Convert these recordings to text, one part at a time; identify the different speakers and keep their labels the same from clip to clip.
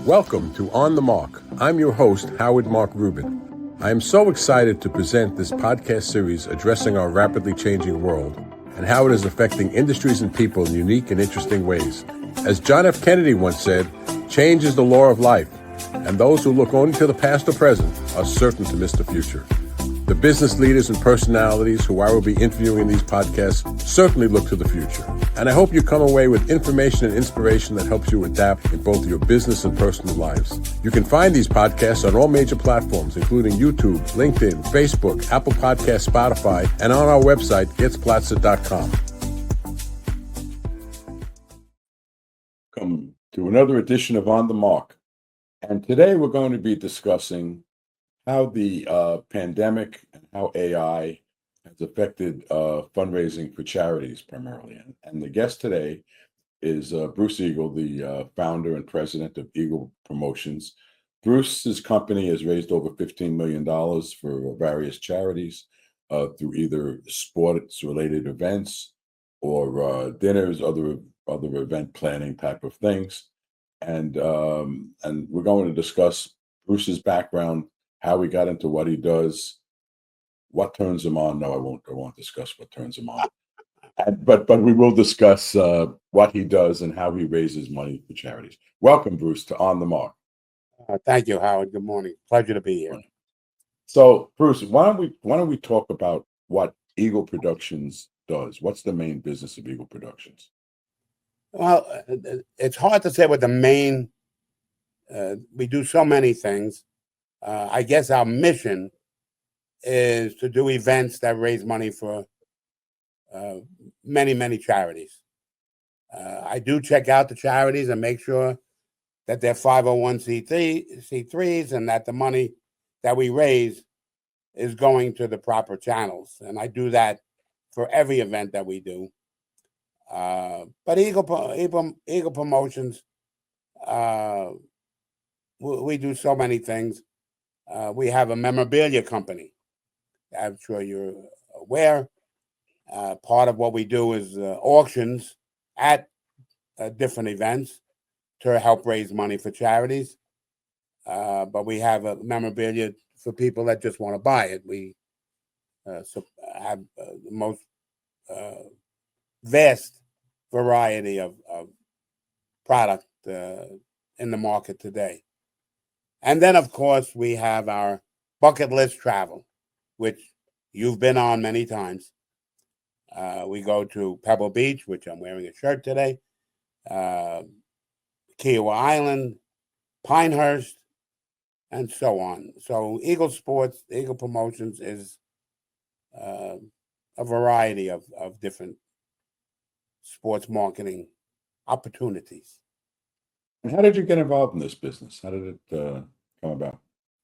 Speaker 1: Welcome to On the Mark. I'm your host, Howard Mark Rubin. I am so excited to present this podcast series addressing our rapidly changing world and how it is affecting industries and people in unique and interesting ways. As John F. Kennedy once said, change is the law of life, and those who look only to the past or present are certain to miss the future. The business leaders and personalities who I will be interviewing in these podcasts certainly look to the future. And I hope you come away with information and inspiration that helps you adapt in both your business and personal lives. You can find these podcasts on all major platforms, including YouTube, LinkedIn, Facebook, Apple Podcasts, Spotify, and on our website, getsplatzer.com. Welcome to another edition of On the Mark. And today we're going to be discussing how the pandemic and how AI has affected fundraising for charities primarily. And the guest today is Bruce Eagel, the founder and president of Eagle Promotions. Bruce's company has raised over $15 million for various charities through either sports-related events or dinners, other event planning type of things. And we're going to discuss Bruce's background, how he got into what he does, what turns him on. No, I won't discuss what turns him on. But we will discuss what he does and how he raises money for charities. Welcome, Bruce, to On the Mark.
Speaker 2: Thank you, Howard. Good morning. Pleasure to be here.
Speaker 1: So, Bruce, why don't we talk about what Eagle Productions does? What's the main business of Eagle Productions?
Speaker 2: Well, it's hard to say what the main. We do so many things. I guess our mission is to do events that raise money for many, many charities. I do check out the charities and make sure that they're 501c3s and that the money that we raise is going to the proper channels. And I do that for every event that we do. But Eagle Promotions, we do so many things. We have a memorabilia company. I'm sure you're aware. Part of what we do is auctions at different events to help raise money for charities. But we have a memorabilia for people that just want to buy it. We have the most vast variety of product in the market today. And then, of course, we have our bucket list travel, which you've been on many times. We go to Pebble Beach, which I'm wearing a shirt today, Kiowa Island, Pinehurst, and so on. So Eagle Promotions is a variety of different sports marketing opportunities.
Speaker 1: And how did you get involved in this business? How did it come about?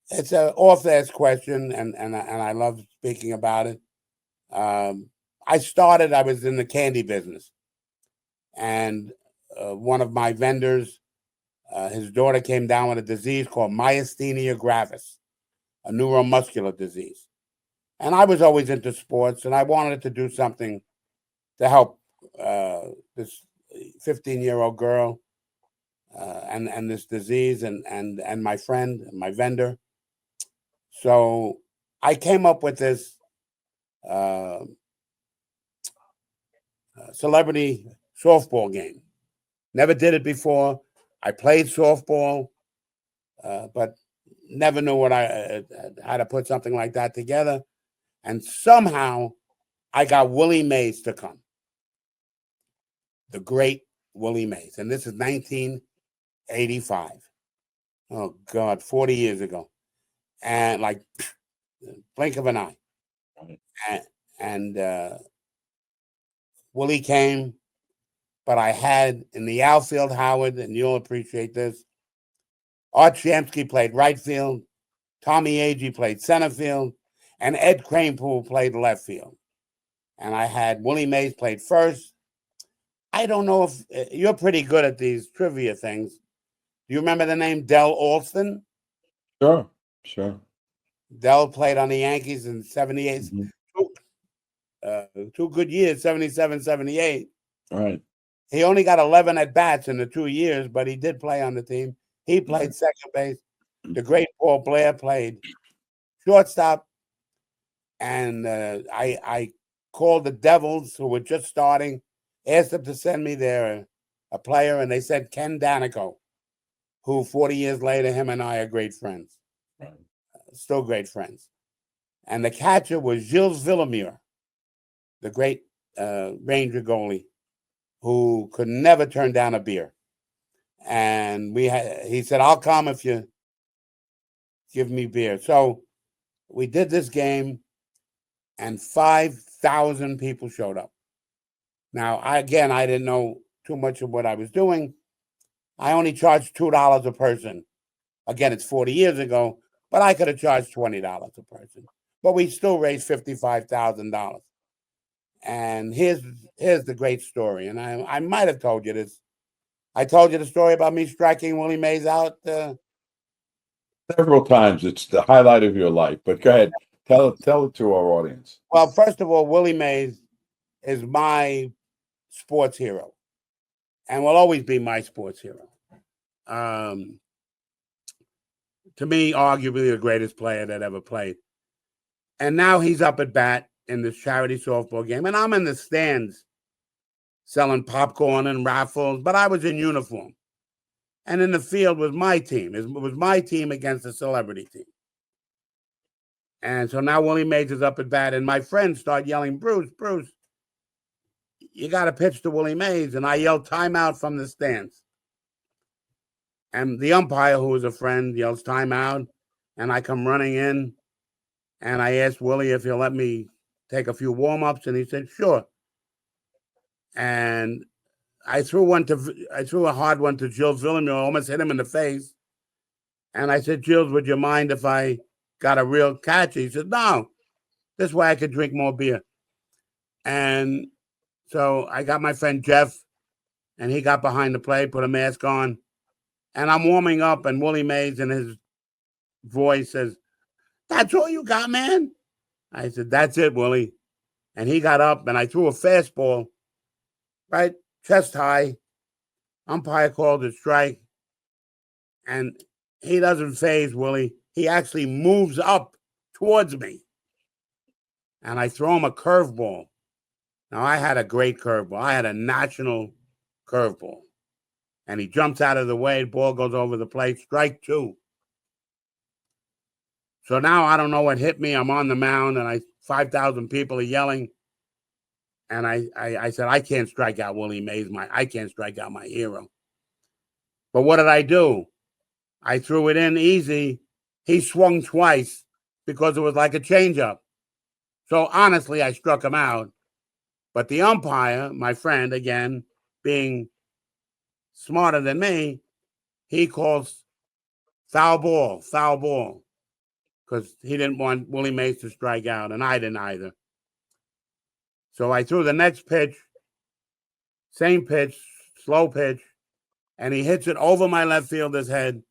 Speaker 2: It's an oft-asked question, and I love speaking about it. I was in the candy business, and one of my vendors, his daughter came down with a disease called myasthenia gravis, a neuromuscular disease. And I was always into sports, and I wanted to do something to help this 15-year-old girl and this disease and my friend, my vendor. So I came up with this celebrity softball game. Never did it before. I played softball, but never knew how to put something like that together. And somehow I got Willie Mays to come. The great Willie Mays. And this is 1985. Oh, God, 40 years ago. And like, blink of an eye. And Willie came, but I had in the outfield, Howard, and you'll appreciate this, Art Shamsky played right field, Tommy Agee played center field, and Ed Kranepool played left field. And I had Willie Mays played first. I don't know if you're pretty good at these trivia things. Do you remember the name Del Alston?
Speaker 1: Sure.
Speaker 2: Del played on the Yankees in 78. Mm-hmm. 2 good years, 77, 78.
Speaker 1: All right.
Speaker 2: He only got 11 at-bats in the 2 years, but he did play on the team. He played second base. The great Paul Blair played shortstop. And I called the Devils, who were just starting, asked them to send me a player, and they said Ken Danico, who 40 years later, him and I are great friends, still great friends. And the catcher was Gilles Villemure, the great Ranger goalie, who could never turn down a beer. And he said, "I'll come if you give me beer." So we did this game, and 5,000 people showed up. Now, I didn't know too much of what I was doing. I only charged $2 a person. Again, it's 40 years ago, but I could have charged $20 a person. But we still raised $55,000. And here's the great story. And I might have told you this. I told you the story about me striking Willie Mays out.
Speaker 1: Several times. It's the highlight of your life. But go ahead, tell it to our audience.
Speaker 2: Well, first of all, Willie Mays is my sports hero, and will always be my sports hero. To me, arguably the greatest player that ever played. And now he's up at bat in this charity softball game, and I'm in the stands selling popcorn and raffles, but I was in uniform. And in the field was my team. It was my team against a celebrity team. And so now Willie Mays is up at bat, and my friends start yelling, Bruce, you got to pitch to Willie Mays. And I yell timeout from the stands. And the umpire, who was a friend, yells timeout. And I come running in, and I asked Willie if he'll let me take a few warm-ups, and he said, sure. And I threw a hard one to Gilles Villemure, almost hit him in the face. And I said, Gilles, would you mind if I got a real catch? He said, no, this way I could drink more beer. And so I got my friend Jeff, and he got behind the plate, put a mask on. And I'm warming up, and Willie Mays in his voice says, that's all you got, man? I said, that's it, Willie. And he got up, and I threw a fastball, right, chest high. Umpire called a strike. And he doesn't phase Willie. He actually moves up towards me. And I throw him a curveball. Now, I had a great curveball. I had a national curveball. And he jumps out of the way. The ball goes over the plate. Strike two. So now I don't know what hit me. I'm on the mound, and 5,000 people are yelling. And I said, I can't strike out Willie Mays. I can't strike out my hero. But what did I do? I threw it in easy. He swung twice because it was like a changeup. So honestly, I struck him out. But the umpire, my friend, again, being smarter than me, he calls foul ball, because he didn't want Willie Mays to strike out, and I didn't either. So I threw the next pitch, same pitch, slow pitch, and he hits it over my left fielder's head.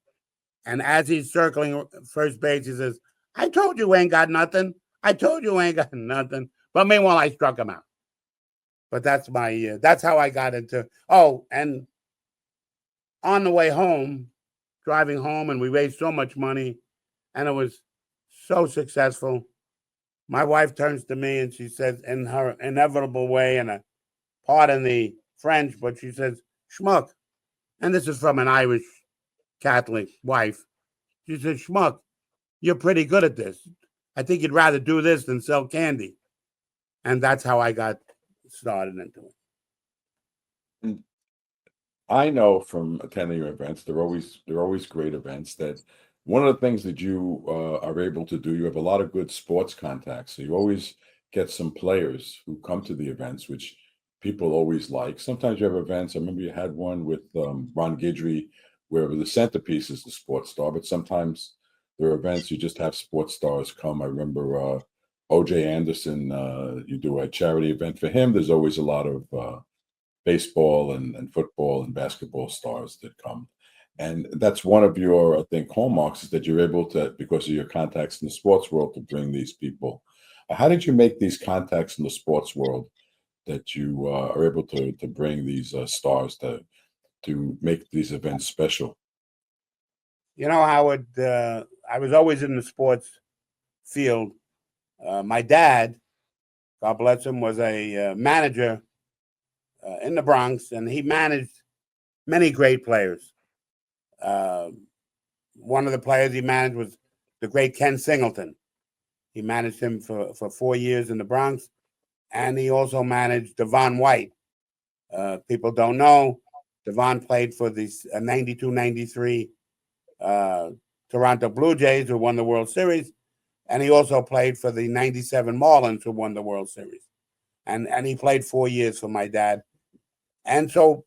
Speaker 2: And as he's circling first base, he says, I told you ain't got nothing. I told you ain't got nothing. But meanwhile, I struck him out. But that's how I got into. Oh, and on the way home, driving home, and we raised so much money, and it was so successful. My wife turns to me and she says, in her inevitable way, and pardon the French, but she says, schmuck. And this is from an Irish Catholic wife. She said, schmuck, you're pretty good at this. I think you'd rather do this than sell candy. And that's how I got started into it.
Speaker 1: And I know from attending your events, they're always great events, that one of the things that you are able to do, you have a lot of good sports contacts. So you always get some players who come to the events, which people always like. Sometimes you have events. I remember you had one with Ron Guidry, where the centerpiece is the sports star, but sometimes there are events you just have sports stars come. I remember OJ Anderson, you do a charity event for him. There's always a lot of baseball and football and basketball stars that come. And that's one of your, I think, hallmarks, is that you're able to, because of your contacts in the sports world, to bring these people. How did you make these contacts in the sports world that you are able to bring these stars to make these events special?
Speaker 2: Howard, I was always in the sports field. My dad, God bless him, was a manager in the Bronx, and he managed many great players. Uh, One of the players he managed was the great Ken Singleton. He managed him for 4 years in the Bronx, and he also managed Devon White. People don't know, Devon played for the 92-93 Toronto Blue Jays, who won the World Series, and he also played for the 97 Marlins, who won the World Series. And he played 4 years for my dad. And so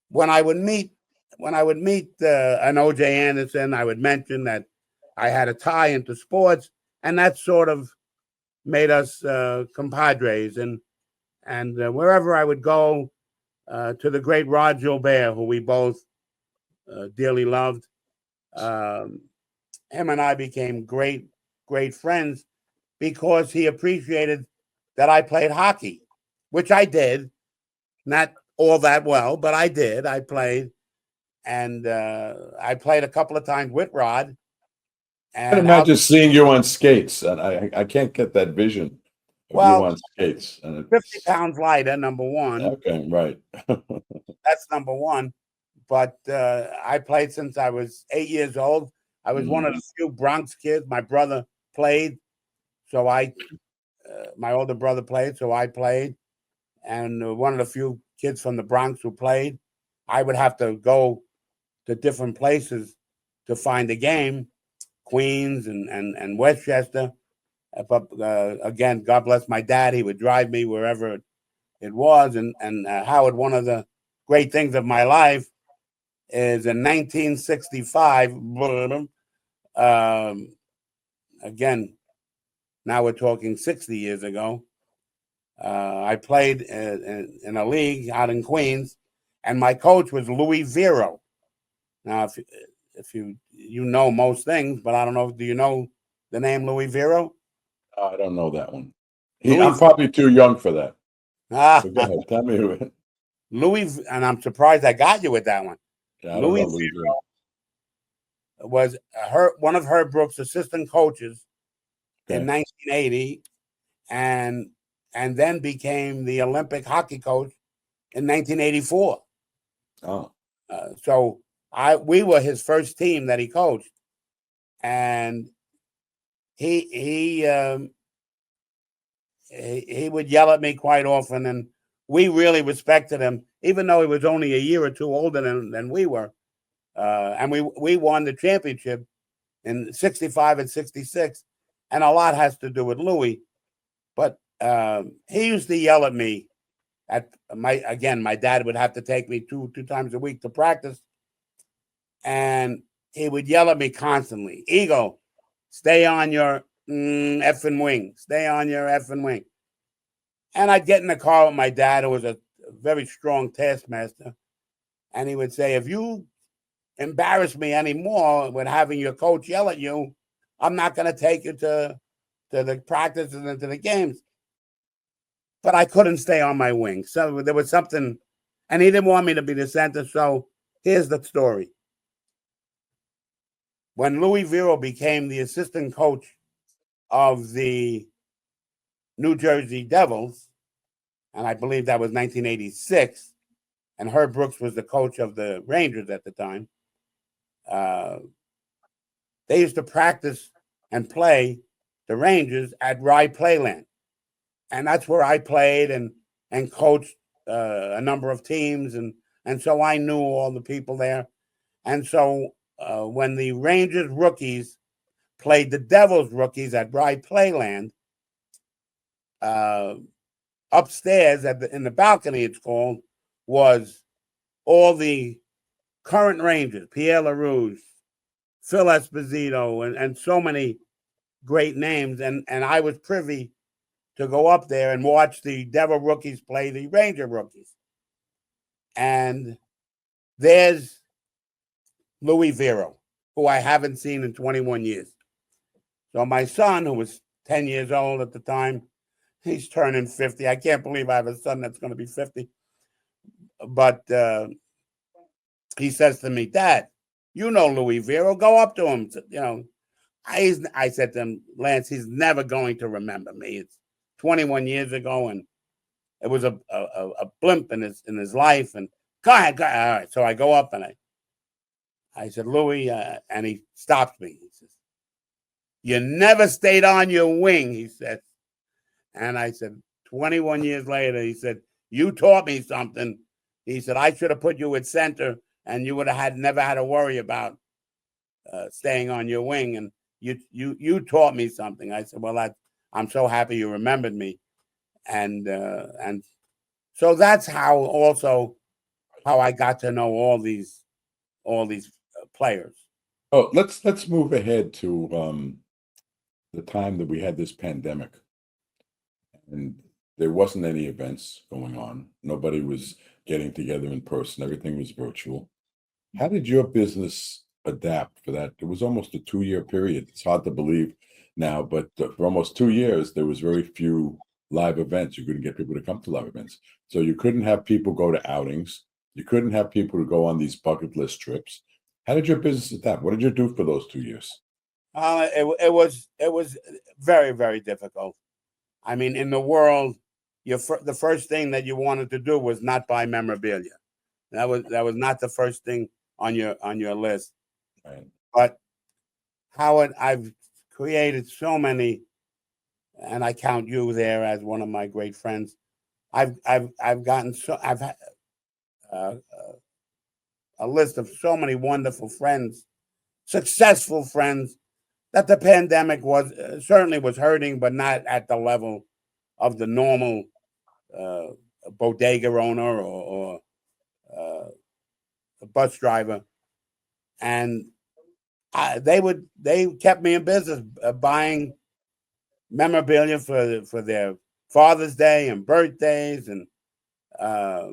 Speaker 2: when I would meet an O.J. Anderson, I would mention that I had a tie into sports, and that sort of made us compadres. And wherever I would go, to the great Rod Gilbert, who we both dearly loved, him and I became great friends because he appreciated that I played hockey, which I did, not all that well, but I did. I played, and I played a couple of times with Rod.
Speaker 1: I can
Speaker 2: And
Speaker 1: imagine seeing you on skates, and I can't get that vision of you
Speaker 2: well,
Speaker 1: on skates. And
Speaker 2: 50
Speaker 1: it's
Speaker 2: pounds lighter, number one.
Speaker 1: okay, right?
Speaker 2: That's number one. But I played since I was 8 years old. I was one of
Speaker 1: Mhm.
Speaker 2: the few Bronx kids. My brother played, so my older brother played, so I played. And one of the few kids from the Bronx who played. I would have to go to different places to find a game, Queens and Westchester. But again, God bless my dad. He would drive me wherever it was. And Howard, one of the great things of my life is in 1965. Um, Again, now we're talking 60 years ago. I played in a league out in Queens, and my coach was Louis Vero. Now, if you know most things, but I don't know, do you know the name Louis Vero?
Speaker 1: I don't know that one. I'm
Speaker 2: Louis
Speaker 1: probably too young for that.
Speaker 2: ah,
Speaker 1: But go ahead, tell me who.
Speaker 2: Louis, and I'm surprised I got you with that one.
Speaker 1: Yeah, I don't know
Speaker 2: Louis
Speaker 1: Louisville.
Speaker 2: was one of Herb Brooks' assistant coaches in
Speaker 1: Okay.
Speaker 2: 1980, and then became the Olympic hockey coach in 1984.
Speaker 1: Oh,
Speaker 2: So we were his first team that he coached, and he he would yell at me quite often, and we really respected him, even though he was only a year or two older than we were. And we won the championship in 65 and 66, and a lot has to do with Louis. But he used to yell at me. My dad would have to take me two times a week to practice, and he would yell at me constantly. Eagle, stay on your effing wing. Stay on your effing wing. And I'd get in the car with my dad, who was a very strong taskmaster, and he would say, if you embarrass me anymore with having your coach yell at you, I'm not going to take you to the practices and to the games. But I couldn't stay on my wing. So there was something, and he didn't want me to be the center. So here's the story. When Louis Vero became the assistant coach of the New Jersey Devils, and I believe that was 1986, and Herb Brooks was the coach of the Rangers at the time, uh, they used to practice and play the Rangers at Rye Playland. And that's where I played and coached a number of teams. And so I knew all the people there. And so when the Rangers rookies played the Devils rookies at Rye Playland, uh, upstairs in the balcony, it's called, was all the current Rangers, Pierre LaRouche, Phil Esposito, and so many great names. And I was privy to go up there and watch the Devil rookies play the Ranger rookies. And there's Louis Vero, who I haven't seen in 21 years. So my son, who was 10 years old at the time, he's turning 50. I can't believe I have a son that's going to be 50. But he says to me, Dad, You know Louis Vero. Go up to him. I said to him, Lance, he's never going to remember me. It's 21 years ago, and it was a blimp in his life. And go ahead. All right. So I go up and I said, Louis, and he stops me. He says, "You never stayed on your wing," he said. And I said, 21 years later, he said, "You taught me something." He said, "I should have put you at center, and you would have never had to worry about staying on your wing. And you taught me something." I said, "Well, I'm so happy you remembered me." And so that's how I got to know all these players.
Speaker 1: Oh, let's move ahead to the time that we had this pandemic, and there wasn't any events going on. Nobody was getting together in person. Everything was virtual. How did your business adapt for that? It was almost a 2-year period. It's hard to believe now, but for almost 2 years, there was very few live events. You couldn't get people to come to live events. So you couldn't have people go to outings. You couldn't have people to go on these bucket list trips. How did your business adapt? What did you do for those 2 years?
Speaker 2: It was very, very difficult. I mean, in the world, the first thing that you wanted to do was not buy memorabilia. That was not the first thing on your list.
Speaker 1: Right.
Speaker 2: But Howard, I've created so many, and I count you there as one of my great friends. I've gotten I've had uh, a list of so many wonderful friends, successful friends, that the pandemic was certainly was hurting, but not at the level of the normal uh, bodega owner or a bus driver. And they kept me in business, buying memorabilia for their Father's Day and birthdays, and uh,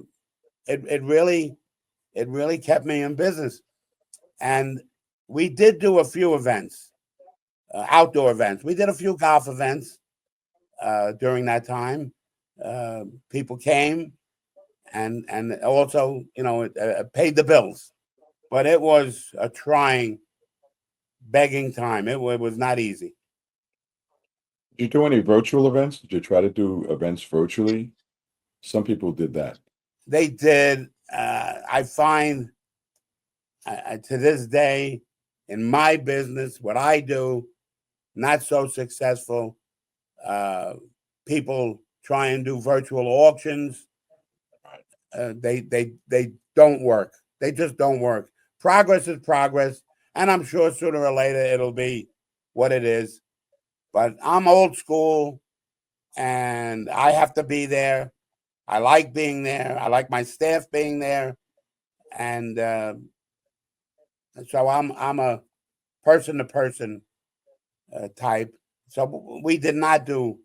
Speaker 2: it really kept me in business. And we did do a few events, outdoor events. We did a few golf events during that time. People came and also, paid the bills. But it was a trying, begging time. It was not easy.
Speaker 1: Did you do any virtual events? Did you try to do events virtually? Some people did that.
Speaker 2: They did. I find to this day in my business, what I do, not so successful. Uh, People try and do virtual auctions. They don't work. They just don't work. Progress is progress, and I'm sure sooner or later it'll be what it is. But I'm old school, and I have to be there. I like being there. I like my staff being there, and so I'm a person to person type. So we did not do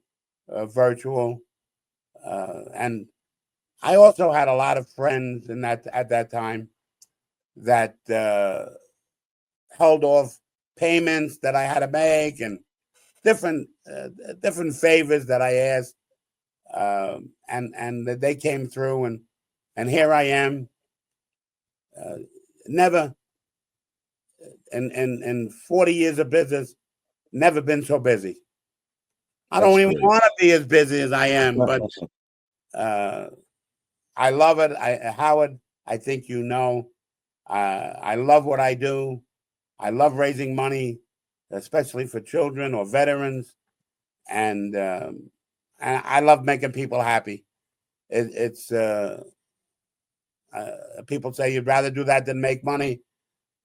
Speaker 2: virtual, and I also had a lot of friends in that at that time that held off payments that I had to make, and different favors that I asked, and they came through, and here I am. Never in 40 years of business, never been so busy. I
Speaker 1: That's
Speaker 2: don't even
Speaker 1: great.
Speaker 2: want to be as busy as I am, but uh, I love it. Howard, I think you know, I love what I do. I love raising money, especially for children or veterans, and I love making people happy. It's people say you'd rather do that than make money.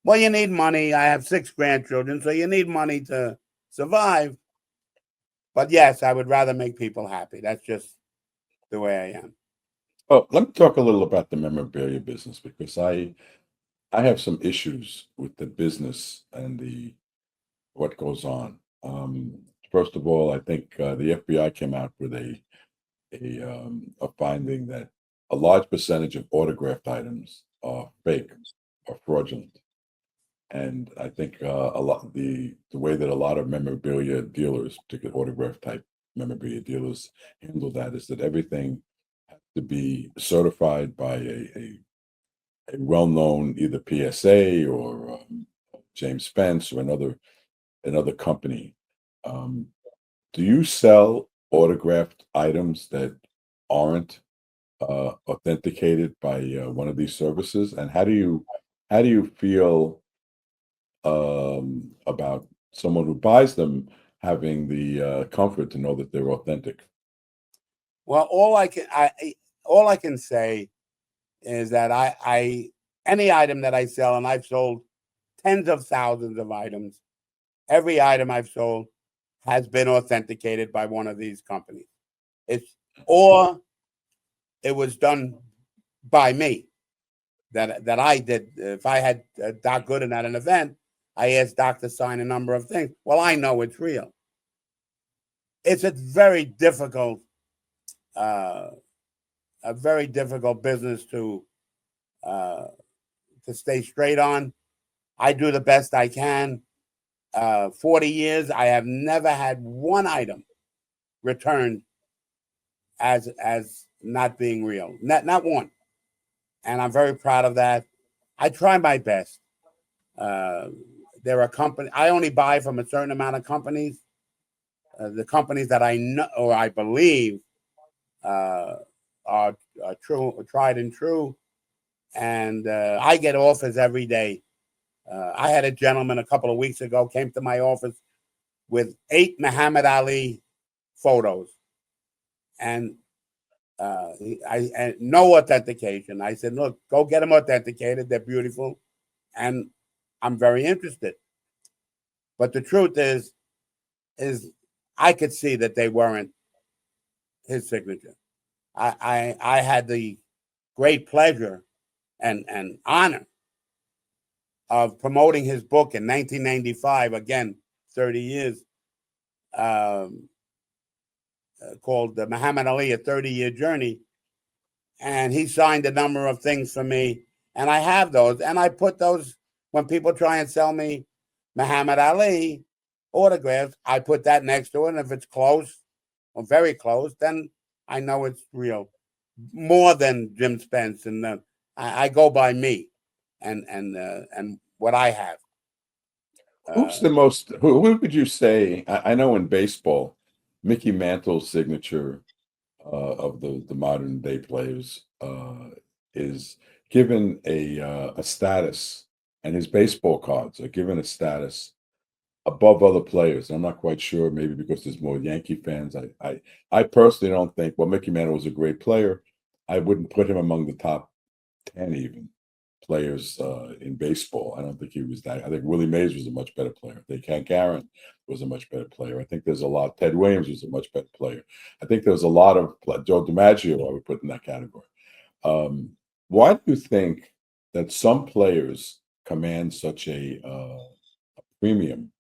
Speaker 2: Well, you need money. I have 6 grandchildren, so you need money to survive. But yes, I would rather make people happy. That's just the way I am.
Speaker 1: Oh, let me talk a little about the memorabilia business because I have some issues with the business and the what goes on. First of all, I think the FBI came out with a finding that a large percentage of autographed items are fake or fraudulent, and I think a lot the way that a lot of memorabilia dealers, particularly autograph type memorabilia dealers, handle that is that everything has to be certified by well-known either PSA or James Spence or another company. Um, do you sell autographed items that aren't authenticated by one of these services? And how do you feel about someone who buys them having the comfort to know that they're authentic?
Speaker 2: Well, all I can say is that I any item that I sell, and I've sold tens of thousands of items. Every item I've sold has been authenticated by one of these companies. It's or it was done by me that I did. If I had Doc Gooden at an event, I asked Doc to sign a number of things. Well, I know it's real. It's uh, a very difficult business uh, to stay straight on. I do the best I can. 40 years, I have never had one item returned as not being real. Not one. And I'm very proud of that. I try my best. Uh, there are companies I only buy from a certain amount of companies. The companies that I know or I believe uh, are true, tried and true. And I get offers every day. I had a gentleman a couple of weeks ago came to my office with 8 Muhammad Ali photos, and and no authentication. I said, "Look, go get them authenticated. They're beautiful, and I'm very interested." But the truth is I could see that they weren't his signature. I had the great pleasure and honor of promoting his book in 1995. Again, 30 years. Um, Called the Muhammad Ali, a 30-year journey. And he signed a number of things for me. And I have those. And I put those when people try and sell me Muhammad Ali autographs, I put that next to it. And if it's close or very close, then I know it's real. More than Jim Spence. And I go by me and what I have.
Speaker 1: Who's
Speaker 2: Uh,
Speaker 1: the most? Who would you say? I know in baseball, Mickey Mantle's signature of the modern day players is given a status, and his baseball cards are given a status above other players. I'm not quite sure, maybe because there's more Yankee fans. I personally don't think. Well, Mickey Mantle was a great player. I wouldn't put him among the top 10 even players in baseball. I don't think he was that. I think Willie Mays was a much better player. I think Hank Aaron was a much better player. I think there's a lot. Ted Williams was a much better player. I think there's a lot of Joe DiMaggio I would put in that category. Um, why do you think that some players command such a premium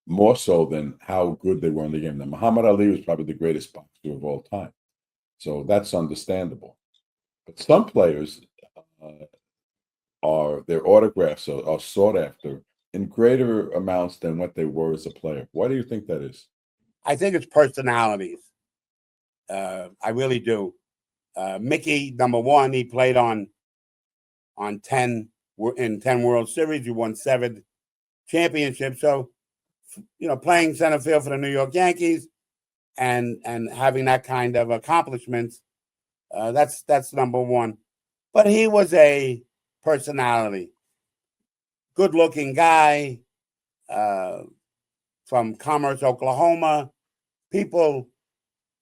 Speaker 1: more so than how good they were in the game? Now, Muhammad Ali was probably the greatest boxer of all time, so that's understandable. But some players uh, are their autographs are sought after in greater amounts than what they were as a player. Why do you think that is?
Speaker 2: I think it's personalities. I really do. Mickey, number one, he played on 10 in 10 World Series. He won 7 championships. So, playing center field for the New York Yankees and having that kind of accomplishments, that's number one. But he was a personality, good-looking guy uh, from Commerce, Oklahoma. People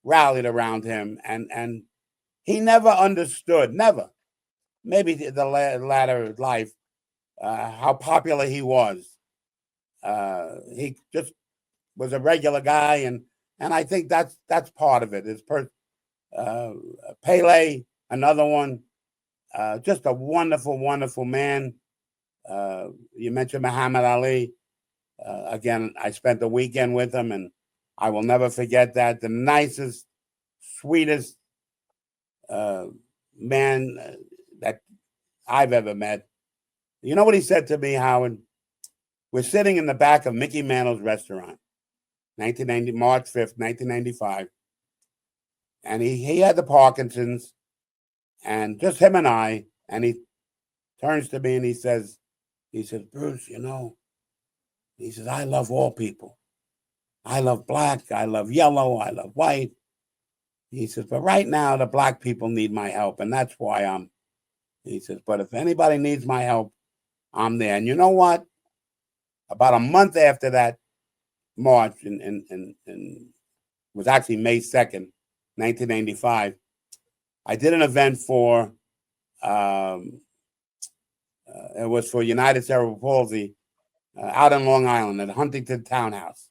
Speaker 2: rallied around him, and he never understood, never, maybe the latter life, how popular he was. He just was a regular guy, and I think that's part of it. Uh, Pele, another one, just a wonderful, wonderful man. You mentioned Muhammad Ali. Again, I spent the weekend with him, and I will never forget that. The nicest, sweetest uh, man that I've ever met. You know what he said to me, Howard? We're sitting in the back of Mickey Mantle's restaurant, 1990, March 5th, 1995. And he had the Parkinson's, and just him and I. And turns to me and he says, Bruce, he says, I love all people. I love black, I love yellow, I love white. He says, but right now the black people need my help, and that's why he says, but if anybody needs my help, I'm there. And you know what? About a month after that march, in was actually May 2nd, 1995, I did an event for, it was for United Cerebral Palsy out in Long Island at Huntington Townhouse.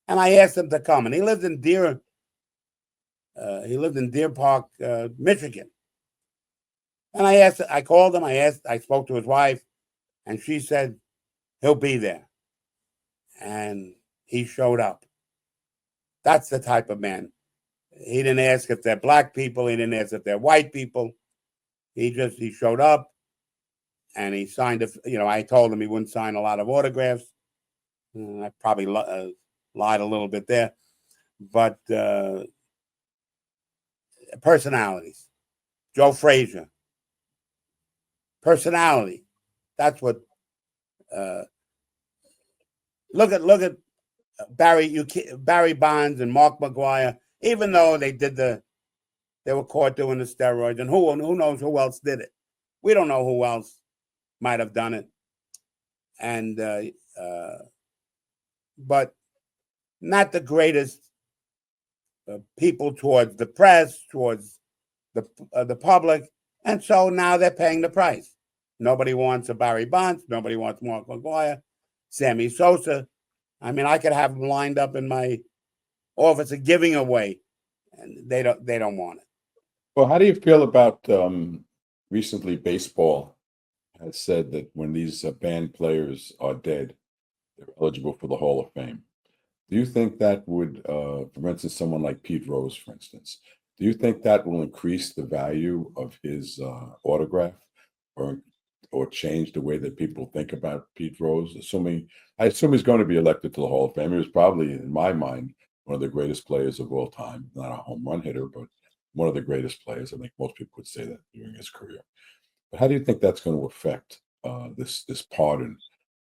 Speaker 2: And I asked him to come, and he lived in Deer Park, Michigan. And I called him, I spoke to his wife, and she said, he'll be there. And he showed up. That's the type of man. He didn't ask if they're black people. He didn't ask if they're white people. He showed up and he signed I told him he wouldn't sign a lot of autographs. I probably lied a little bit there, but personalities. Joe Frazier. Personality. That's what. Look at Barry Bonds and Mark McGuire. Even though they were caught doing the steroids, and who knows who else did it? We don't know who else might have done it. And but not the greatest people towards the press, towards the public, and so now they're paying the price. Nobody wants a Barry Bonds. Nobody wants Mark McGuire, Sammy Sosa. I mean, I could have them lined up in my office and giving away, and they don't want it.
Speaker 1: Well, how do you feel about recently baseball has said that when these banned players are dead, they're eligible for the Hall of Fame? Do you think that would, for instance, someone like Pete Rose, for instance, do you think that will increase the value of his autograph or change the way that people think about Pete Rose? I assume he's going to be elected to the Hall of Fame. He was probably, in my mind, one of the greatest players of all time. Not a home run hitter, but one of the greatest players. I think most people would say that during his career. But how do you think that's going to affect this pardon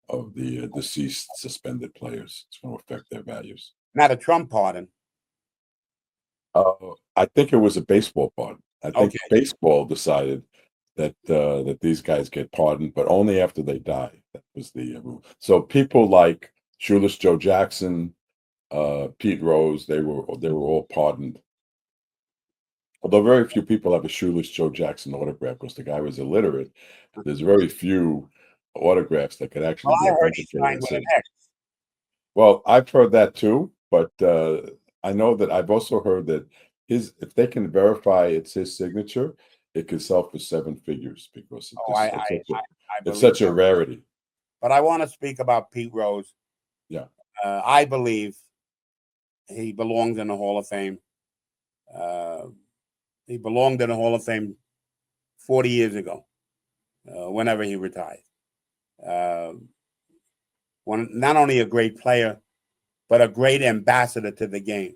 Speaker 1: of the deceased suspended players? It's going to affect their values.
Speaker 2: Not a Trump pardon.
Speaker 1: I think it was a baseball pardon. I think
Speaker 2: Okay.
Speaker 1: baseball decided that these guys get pardoned, but only after they die. That was the rule. So people like Shoeless Joe Jackson, Pete Rose, they were all pardoned. Although very few people have a Shoeless Joe Jackson autograph because the guy was illiterate. There's very few autographs that could actually be
Speaker 2: I heard he
Speaker 1: authenticated.
Speaker 2: signed with an X.
Speaker 1: Well, I've heard that too, but I know that I've also heard that if they can verify it's his signature, it could sell for 7 figures because it's such a rarity.
Speaker 2: But I want to speak about Pete Rose.
Speaker 1: Yeah.
Speaker 2: I believe he belongs in the Hall of Fame. He belonged in the Hall of Fame 40 years ago, whenever he retired. Not only a great player, but a great ambassador to the game.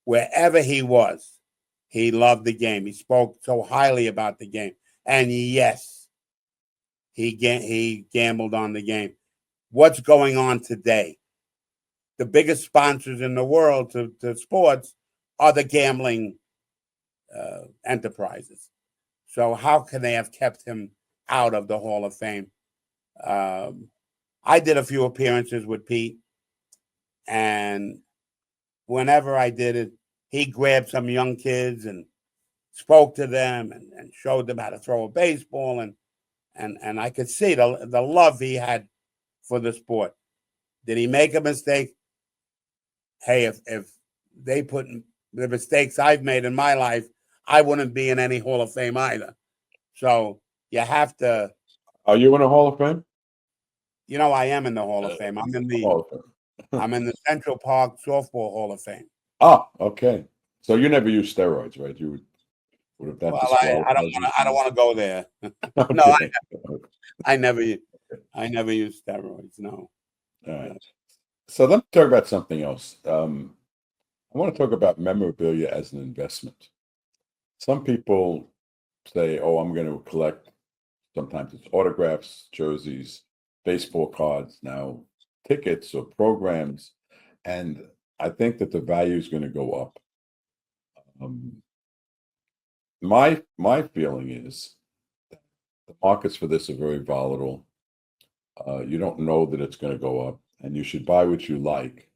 Speaker 2: Wherever he was, he loved the game. He spoke so highly about the game. And yes, he gambled on the game. What's going on today? The biggest sponsors in the world to sports are the gambling enterprises. So how can they have kept him out of the Hall of Fame? I did a few appearances with Pete, and whenever I did it, he grabbed some young kids and spoke to them and showed them how to throw a baseball, and I could see the love he had for the sport. Did he make a mistake? Hey, if they put the mistakes I've made in my life, I wouldn't be in any Hall of Fame either. So you have to.
Speaker 1: Are you in a Hall of Fame?
Speaker 2: I am in the Hall of Fame. I'm in the Central Park Softball Hall of Fame.
Speaker 1: Ah, okay. So you never used steroids, right? You would have that.
Speaker 2: Well, I don't want to go there.
Speaker 1: Okay.
Speaker 2: No, I never use steroids. No.
Speaker 1: All right. So let me talk about something else. I want to talk about memorabilia as an investment. Some people say, "Oh, I'm going to collect Sometimes it's autographs, jerseys, baseball cards, now tickets or programs. And I think that the value is going to go up. Um, my feeling is the markets for this are very volatile. You don't know that it's going to go up, and you should buy what you like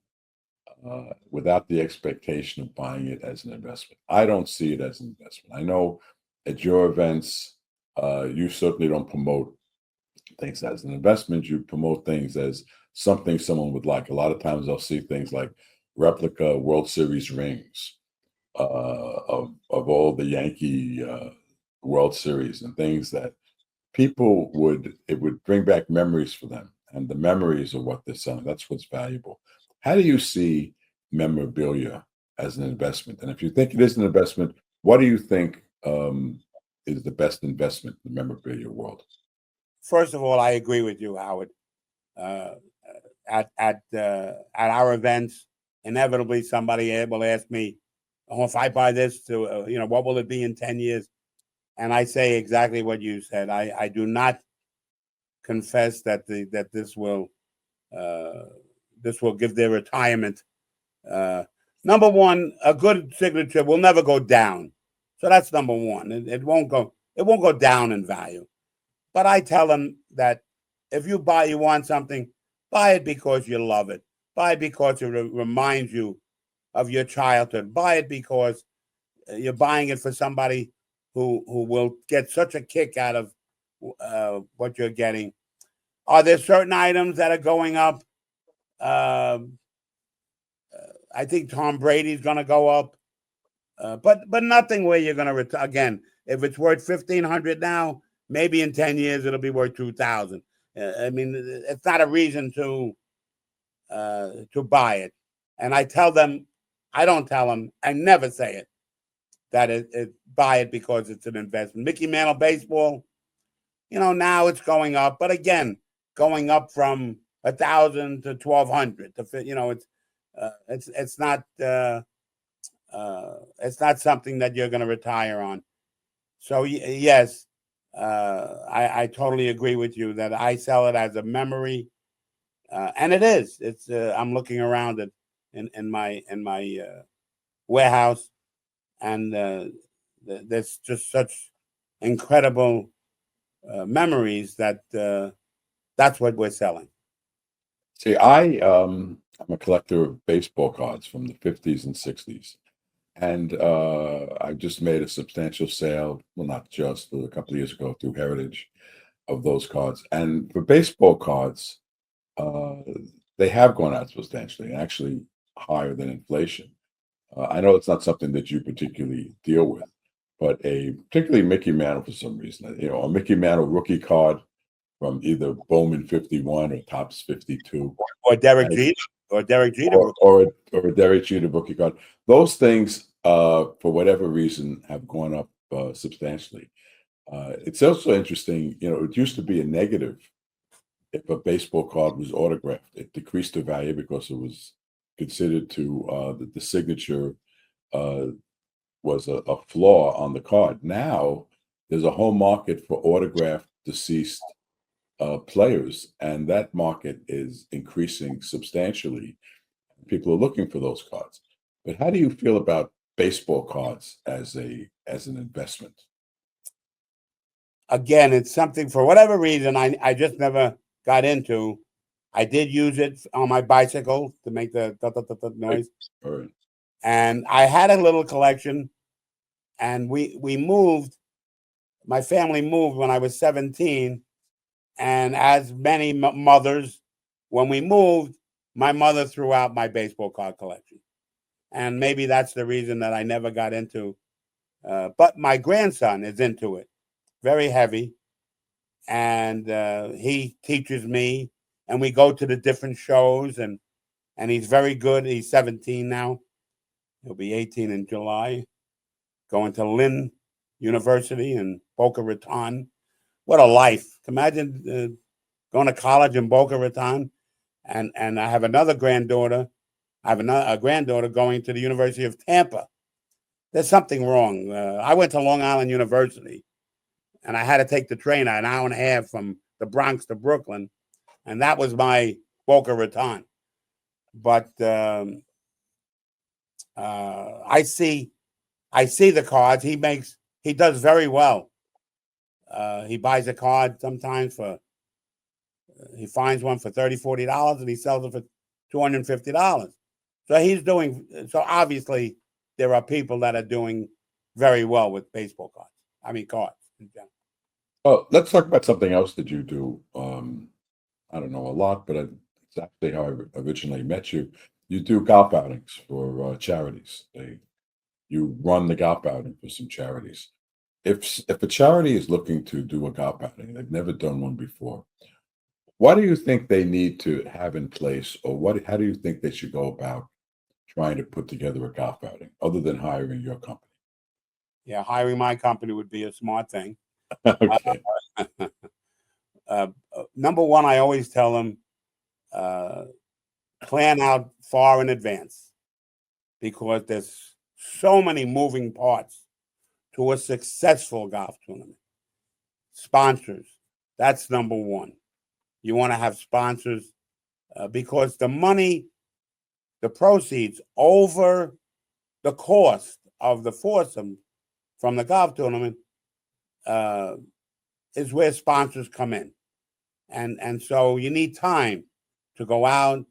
Speaker 1: without the expectation of buying it as an investment. I don't see it as an investment. I know at your events, you certainly don't promote things as an investment. You promote things as something someone would like. A lot of times I'll see things like replica World Series rings of all the Yankee World Series and things that it would bring back memories for them, and the memories are what they're selling. That's what's valuable. How do you see memorabilia as an investment? And if you think it is an investment, what do you think is the best investment in the memorabilia world?
Speaker 2: First of all, I agree with you, Howard. Uh, at our events, inevitably somebody will ask me, "Oh, if I buy this, to what will it be in 10 years?" And I say exactly what you said. I do not confess that this will give their retirement. Number one, a good signature will never go down, so that's number one. It won't go down in value. But I tell them that if you want something, buy it because you love it. Buy it because it reminds you of your childhood. Buy it because you're buying it for somebody who will get such a kick out of what you're getting. Are there certain items that are going up? Um I think Tom Brady's going to go up, but nothing where you're going to retire again. If it's worth 1,500 now, maybe in 10 years it'll be worth 2,000. I mean, it's not a reason to buy it. And I don't tell them, I never say it that buy it because it's an investment. Mickey Mantle baseball, now it's going up, but again, going up from 1,000 to 1,200. It's not something that you're going to retire on. So yes, I totally agree with you that I sell it as a memory, and it is. It's I'm looking around it in my warehouse, and there's just such incredible memories that that's what we're selling.
Speaker 1: See, I'm a collector of baseball cards from the 50s and 60s. And I just made a substantial sale, well, not just, but a couple of years ago through Heritage of those cards. And for baseball cards, uh, they have gone out substantially, actually higher than inflation. I know it's not something that you particularly deal with, but particularly Mickey Mantle for some reason, a Mickey Mantle rookie card from either Bowman 51 or Topps 52,
Speaker 2: Or Derek Jeter, or Derek Jeter,
Speaker 1: or a Derek Jeter rookie card. Those things, for whatever reason, have gone up substantially. It's also interesting, it used to be a negative if a baseball card was autographed. It decreased the value because it was considered that the signature uh, was a flaw on the card. Now there's a whole market for autographed deceased players, and that market is increasing substantially. People are looking for those cards. But how do you feel about baseball cards as an investment?
Speaker 2: again, it's something for whatever reason I just never got into. I did use it on my bicycle to make the noise,
Speaker 1: All right.
Speaker 2: and I had a little collection. And we moved. My family moved when I was 17, and as many mothers, when we moved, my mother threw out my baseball card collection, and maybe that's the reason that I never got into. But my grandson is into it, very heavy, and he teaches me, and we go to the different shows, and he's very good. He's 17 now. He'll be 18 in July. Going to Lynn University in Boca Raton. What a life! Imagine going to college in Boca Raton, and I have another granddaughter. I have a granddaughter going to the University of Tampa. There's something wrong. I went to Long Island University, and I had to take the train an hour and a half from the Bronx to Brooklyn, and that was my Boca Raton. But I see the cards. He does very well. He buys a card sometimes he finds one for $30, $40, and he sells it for $250. So obviously there are people that are doing very well with baseball cards. I mean cards in general.
Speaker 1: Oh, let's talk about something else that you do. I don't know a lot, but it's actually how I originally met you. You do golf outings for charities. You run the golf outing for some charities. If a charity is looking to do a golf outing, they've never done one before, what do you think they need to have in place, or how do you think they should go about trying to put together a golf outing, other than hiring your company?
Speaker 2: Yeah, hiring my company would be a smart thing.
Speaker 1: Okay.
Speaker 2: Number one, I always tell them plan out far in advance because there's so many moving parts to a successful golf tournament. Sponsors, that's number one. You want to have sponsors because the proceeds over the cost of the foursome from the golf tournament is where sponsors come in. And so you need time to go out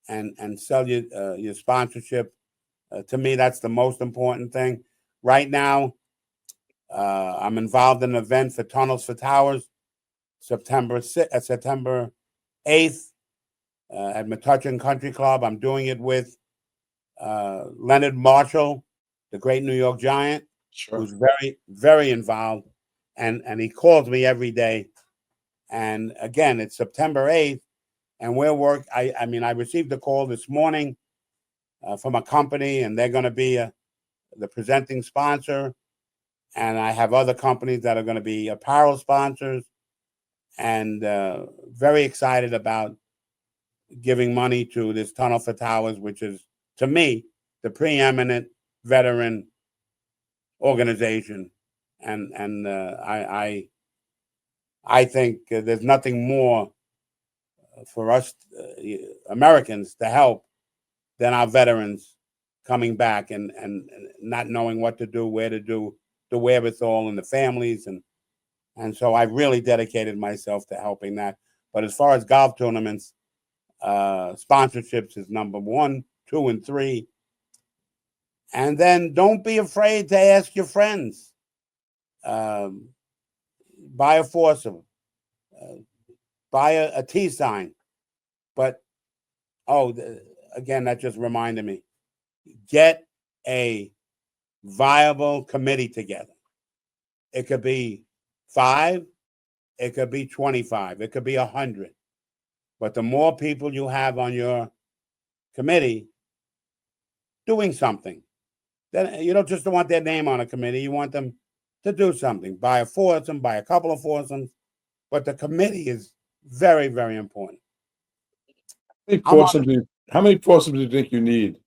Speaker 2: and sell your sponsorship. To me, that's the most important thing. Right now, I'm involved in an event for Tunnels for Towers, September 8th at Metuchen Country Club. I'm doing it with Leonard Marshall, the great New York Giant,
Speaker 1: Sure.
Speaker 2: who's very, very involved. And he calls me every day. And again, it's September 8th. And I received a call this morning from a company, and they're going to be the presenting sponsor. And I have other companies that are going to be apparel sponsors, and very excited about giving money to this Tunnel for Towers, which is, to me, the preeminent veteran organization. And I think there's nothing more for us Americans to help than our veterans coming back and not knowing what to do, where to do, the wherewithal, and the families. And so I really dedicated myself to helping that. But as far as golf tournaments, sponsorships is number 1, 2, and 3. And then don't be afraid to ask your friends. Buy a foursome, buy a T sign. But, again, that just reminded me. Get a viable committee together. It could be 5, it could be 25, it could be 100. But the more people you have on your committee doing something, then you don't just want their name on a committee. You want them to do something. Buy a foursome, buy a couple of foursomes. But the committee is very, very important.
Speaker 1: How many foursomes do you think you need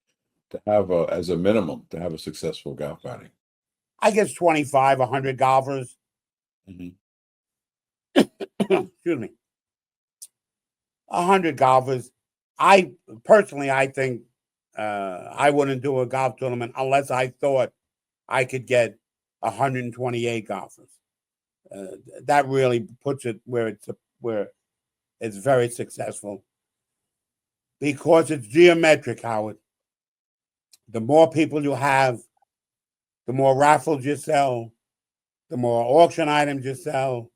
Speaker 1: to have as a minimum to have a successful golf outing?
Speaker 2: I guess 25, 100 golfers.
Speaker 1: Mm-hmm.
Speaker 2: Excuse me. 100 golfers. I think I wouldn't do a golf tournament unless I thought I could get 128 golfers. That really puts it where it's very successful because it's geometric, Howard. The more people you have, the more raffles you sell, the more auction items you sell,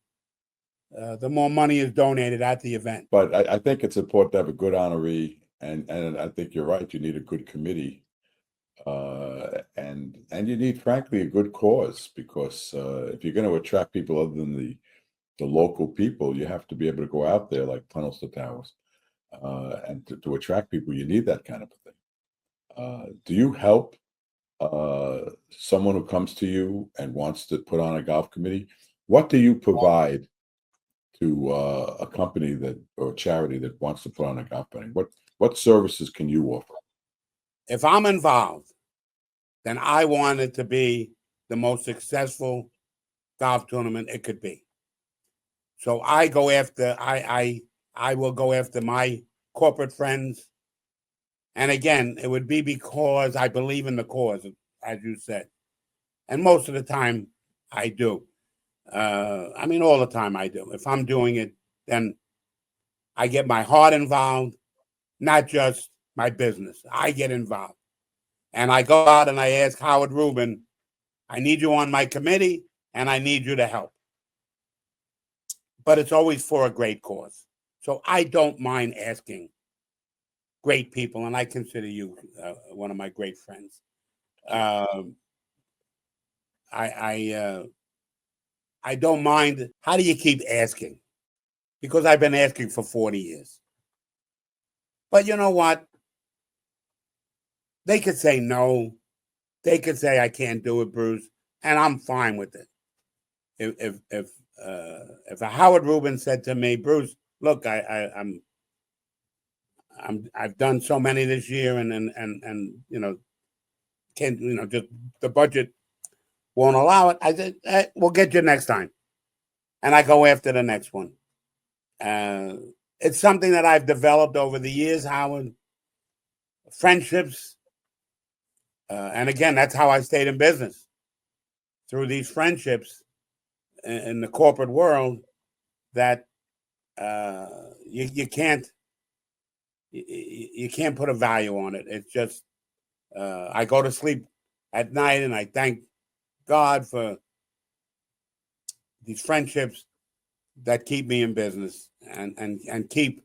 Speaker 2: the more money is donated at the event.
Speaker 1: But I think it's important to have a good honoree, and I think you're right. You need a good committee, and you need, frankly, a good cause, because if you're going to attract people other than the local people, you have to be able to go out there like Tunnels to Towers, and to attract people, you need that kind of a thing. Do you help someone who comes to you and wants to put on a golf committee? What do you provide to a company or a charity that wants to put on a golf outing? What services can you offer?
Speaker 2: If I'm involved, then I want it to be the most successful golf tournament it could be. So I go after I will go after my corporate friends. And again, it would be because I believe in the cause, as you said. And most of the time I do. I mean, all the time I do. If I'm doing it, then I get my heart involved, not just my business. I get involved. And I go out and I ask Howard Rubin, I need you on my committee and I need you to help. But it's always for a great cause. So I don't mind asking great people, and I consider you one of my great friends. I don't mind. How do you keep asking? Because I've been asking for 40 years. But you know what? They could say no. They could say I can't do it, Bruce, and I'm fine with it. If a Howard Rubin said to me, Bruce, look, I've done so many this year, and can't just the budget won't allow it. I said, hey, we'll get you next time, and I go after the next one. It's something that I've developed over the years, Howard. Friendships, and again, that's how I stayed in business, through these friendships in the corporate world that you can't put a value on it. It's just I go to sleep at night and I thank God for these friendships that keep me in business and keep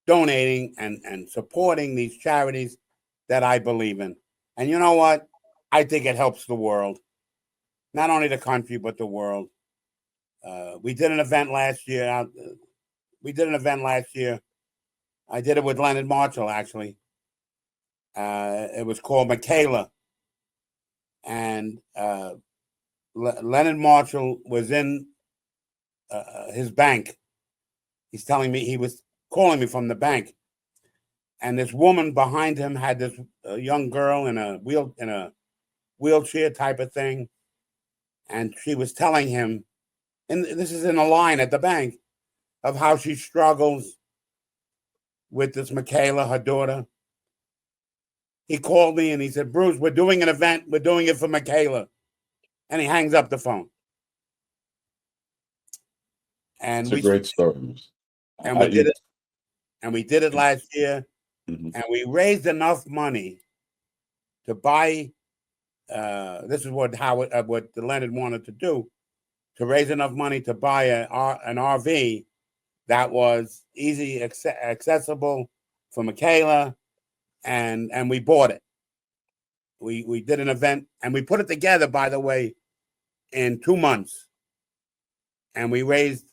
Speaker 2: donating and supporting these charities that I believe in. And you know what? I think it helps the world, not only the country, but the world. We did an event last year. I did it with Leonard Marshall, actually. It was called Michaela. And Leonard Marshall was in his bank. He's telling me he was calling me from the bank. And this woman behind him had this young girl in a wheelchair type of thing. And she was telling him, and this is in a line at the bank, of how she struggles with this Michaela, her daughter. He called me and he said, Bruce, we're doing an event. We're doing it for Michaela. And he hangs up the phone. And
Speaker 1: It's a great story.
Speaker 2: And we did it. And we did it last year.
Speaker 1: Mm-hmm.
Speaker 2: And we raised enough money to buy. This is what Leonard wanted to do, to raise enough money to buy an RV that was easy accessible for Michaela, and we bought it. We did an event and we put it together, by the way, in 2 months, and we raised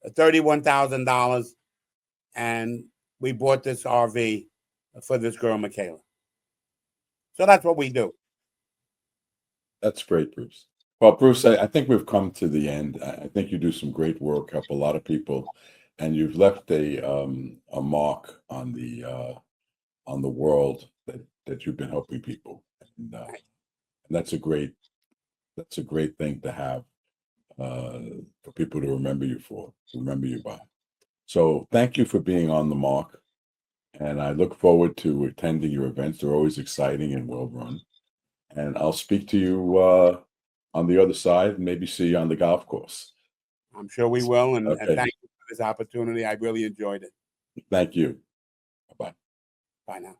Speaker 2: $31,000, and we bought this RV for this girl Michaela. So that's what we do.
Speaker 1: That's great, Bruce. Well, Bruce, I think we've come to the end. I think you do some great work, help a lot of people, and you've left a mark on the world that you've been helping people, and that's a great thing to have for people to remember you by. So thank you for being on the mark, and I look forward to attending your events. They're always exciting and well run. And I'll speak to you on the other side and maybe see you on the golf course.
Speaker 2: I'm sure we will. And,
Speaker 1: okay.
Speaker 2: And thank you for this opportunity. I really enjoyed it.
Speaker 1: Thank you. Bye-bye.
Speaker 2: Bye now.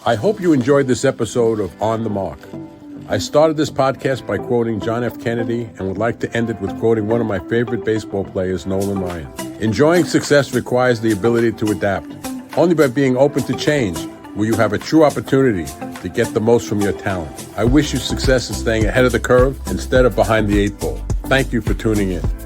Speaker 3: I hope you enjoyed this episode of On the Mark. I started this podcast by quoting John F. Kennedy and would like to end it with quoting one of my favorite baseball players, Nolan Ryan. Enjoying success requires the ability to adapt. Only by being open to change will you have a true opportunity to get the most from your talent. I wish you success in staying ahead of the curve instead of behind the 8 ball. Thank you for tuning in.